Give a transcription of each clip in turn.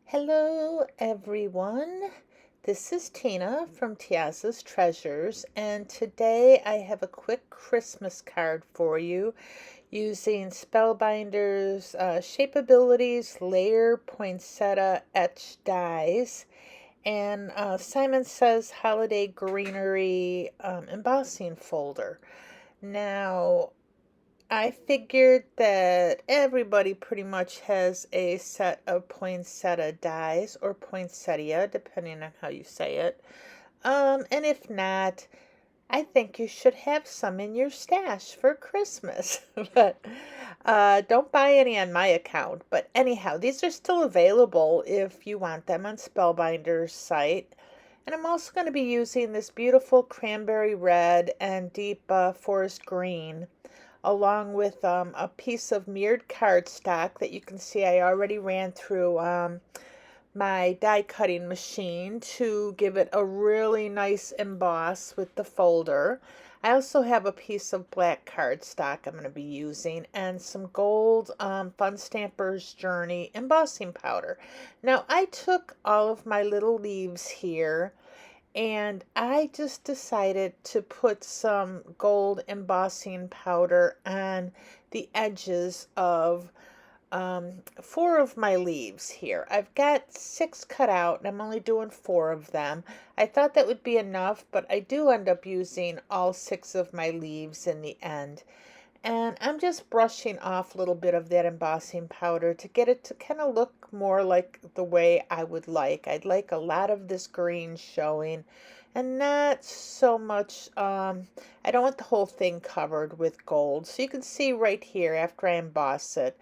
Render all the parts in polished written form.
Hello everyone, this is Tina from Tia's Treasures, and today I have a quick Christmas card for you using Spellbinders, Shapeabilities, Layer, Poinsettia, Etched dies, and Simon Says Holiday Greenery embossing folder. Now, I figured that everybody pretty much has a set of poinsettia dies, or poinsettia, depending on how you say it. And if not, I think you should have some in your stash for Christmas. But don't buy any on my account. But anyhow, these are still available if you want them on Spellbinders site. And I'm also going to be using this beautiful cranberry red and deep forest green, along with a piece of mirrored cardstock that you can see I already ran through my die cutting machine to give it a really nice emboss with the folder. I also have a piece of black cardstock I'm going to be using, and some gold Fun Stampers Journey embossing powder. Now I took all of my little leaves here and I just decided to put some gold embossing powder on the edges of 4 of my leaves here. I've got 6 cut out and I'm only doing 4 of them. I thought that would be enough, but I do end up using all 6 of my leaves in the end. And I'm just brushing off a little bit of that embossing powder to get it to kind of look more like the way I would like. I'd like a lot of this green showing and not so much, I don't want the whole thing covered with gold. So you can see right here after I emboss it,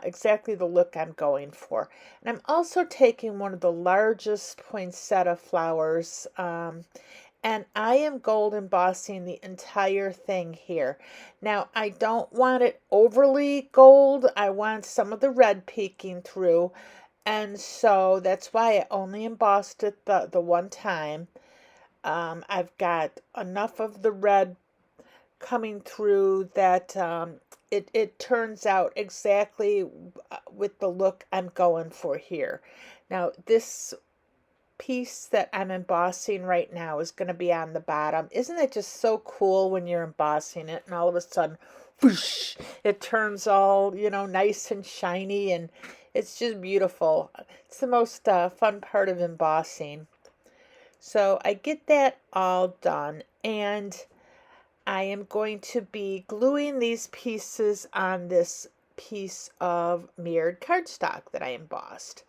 exactly the look I'm going for. And I'm also taking one of the largest poinsettia flowers, and I am gold embossing the entire thing here. Now, I don't want it overly gold. I want some of the red peeking through. And so that's why I only embossed it the one time. I've got enough of the red coming through that it turns out exactly with the look I'm going for here. Now, this piece that I'm embossing right now is going to be on the bottom. Isn't it just so cool when you're embossing it and all of a sudden, whoosh, it turns all, nice and shiny, and it's just beautiful. It's the most fun part of embossing. So I get that all done, and I am going to be gluing these pieces on this piece of mirrored cardstock that I embossed.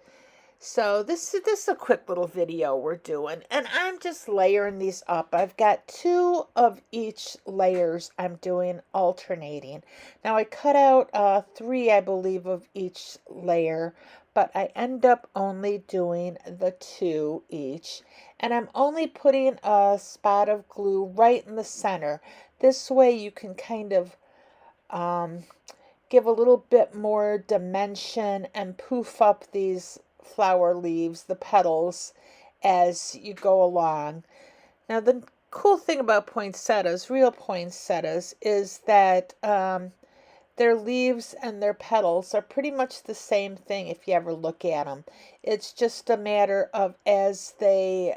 So this is a quick little video we're doing, and I'm just layering these up. I've got 2 of each layers I'm doing alternating. Now I cut out 3, I believe, of each layer, but I end up only doing the 2 each. And I'm only putting a spot of glue right in the center. This way you can kind of give a little bit more dimension and poof up these flower leaves, the petals, as you go along. Now, the cool thing about poinsettias, real poinsettias, is that their leaves and their petals are pretty much the same thing if you ever look at them. It's just a matter of as they,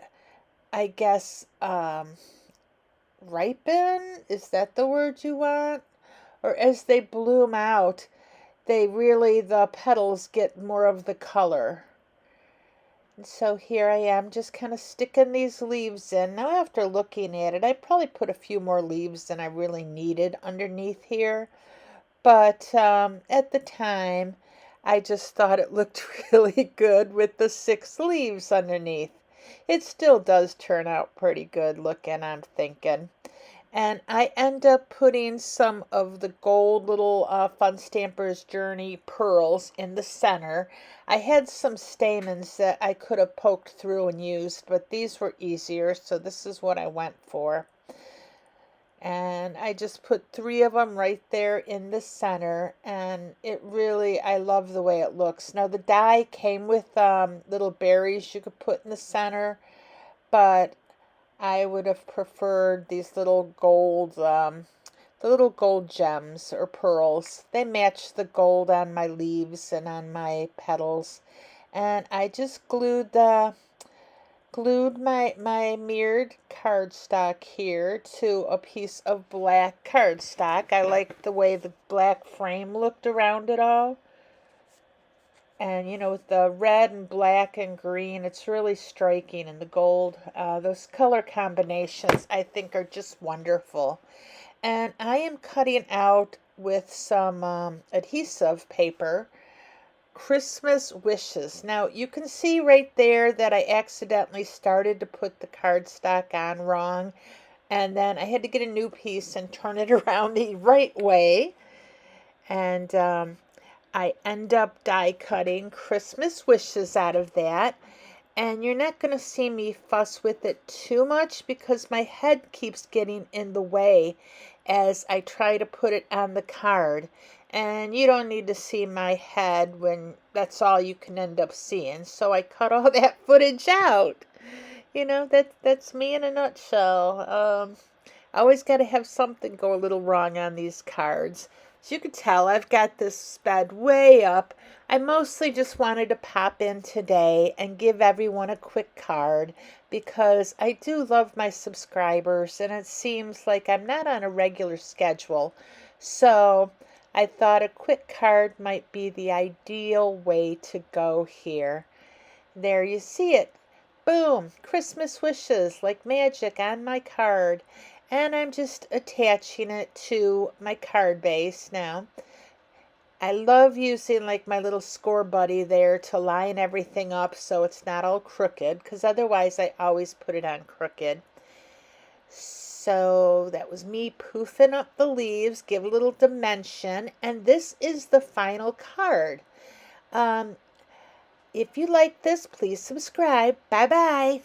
I guess, ripen, is that the word you want? Or as they bloom out, the petals get more of the color. And so here I am just kind of sticking these leaves in. Now after looking at it, I probably put a few more leaves than I really needed underneath here. But at the time, I just thought it looked really good with the 6 leaves underneath. It still does turn out pretty good looking, I'm thinking. And I end up putting some of the gold little Fun Stampers Journey pearls in the center. I had some stamens that I could have poked through and used, but these were easier, so this is what I went for. And I just put 3 of them right there in the center, and I love the way it looks. Now the die came with little berries you could put in the center, but I would have preferred these little gold the little gold gems or pearls. They match the gold on my leaves and on my petals. And I just glued my mirrored cardstock here to a piece of black cardstock. I like the way the black frame looked around it all. And with the red and black and green, it's really striking. And the gold, those color combinations I think are just wonderful. And I am cutting out with some adhesive paper Christmas wishes. Now you can see right there that I accidentally started to put the cardstock on wrong, and then I had to get a new piece and turn it around the right way. And I end up die cutting Christmas wishes out of that. And you're not going to see me fuss with it too much because my head keeps getting in the way as I try to put it on the card. And you don't need to see my head when that's all you can end up seeing. So I cut all that footage out. That's me in a nutshell. I always got to have something go a little wrong on these cards. As you can tell, I've got this sped way up. I mostly just wanted to pop in today and give everyone a quick card because I do love my subscribers and it seems like I'm not on a regular schedule. So I thought a quick card might be the ideal way to go here. There you see it. Boom! Christmas wishes like magic on my card. And I'm just attaching it to my card base now. I love using like my little score buddy there to line everything up so it's not all crooked, because otherwise I always put it on crooked. So that was me poofing up the leaves, give a little dimension, and this is the final card. If you like this, please subscribe. Bye-bye.